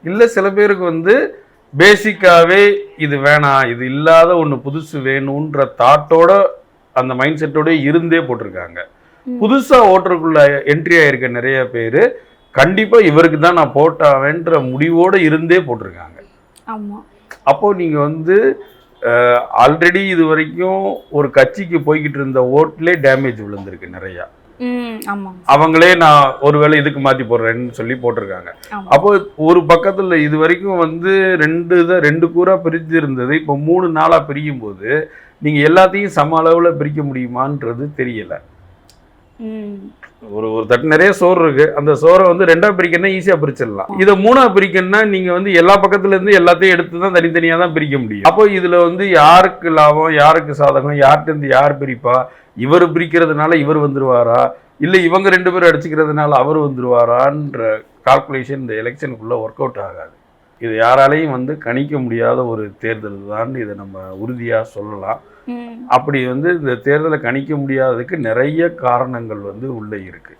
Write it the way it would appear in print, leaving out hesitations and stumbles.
இல்லை சில பேருக்கு வந்து பேசிக்காவே இது வேணாம், இது இல்லாத ஒன்று புதுசு வேணுன்ற தாட்டோட அந்த மைண்ட் செட்டோட இருந்தே போட்டிருக்காங்க. புதுசா ஓட்டருக்குள்ள என்ட்ரி ஆயிருக்க நிறைய பேர் கண்டிப்பா இவருக்கு தான் நான் போட்டாவேன்ற முடிவோட இருந்தே போட்டிருக்காங்க. ஆமா. அப்போ நீங்க வந்து ஆல்ரெடி இது வரைக்கும் ஒரு கட்சிக்கு போய்கிட்டு இருந்த ஓட்லே டேமேஜ் விழுந்திருக்கு நிறையா. அவங்களே நான் ஒருவேளை இதுக்கு மாத்தி போடுறேன்னு சொல்லி போட்டிருக்காங்க. அப்போ ஒரு பக்கத்துல இது வரைக்கும் வந்து ரெண்டு கூறா பிரிஞ்சு இருந்தது, இப்போ 3 நாளா பிரியும் போது நீங்க எல்லாத்தையும் சம அளவுல பிரிக்க முடியுமான்றது தெரியல. ஒரு தட்டு நிறைய சோறு இருக்கு, அந்த சோறை வந்து 2ஆ பிரிக்கணும்னா ஈஸியா பிரிச்சிடலாம். இதை 3ஆ பிரிக்கணும்னா நீங்க வந்து எல்லா பக்கத்துல இருந்து எல்லாத்தையும் எடுத்து தான் தனித்தனியா தான் பிரிக்க முடியும். அப்போ இதுல வந்து யாருக்கு லாபம், யாருக்கு சாதகம், யார்கிட்ட இருந்து யார் பிரிப்பா, இவர் பிரிக்கிறதுனால இவர் வந்துருவாரா, இல்லை இவங்க 2 பேரும் அடிச்சுக்கிறதுனால அவர் வந்துருவாரான்ற கால்குலேஷன் இந்த எலெக்ஷனுக்குள்ள ஒர்க் அவுட் ஆகாது. இது யாராலையும் வந்து கணிக்க முடியாத ஒரு தேர்தல் தான், இதை நம்ம உறுதியா சொல்லலாம். அப்படி வந்து இந்த தேர்தலை கணிக்க முடியாததுக்கு நிறைய காரணங்கள் வந்து உள்ளே இருக்கு.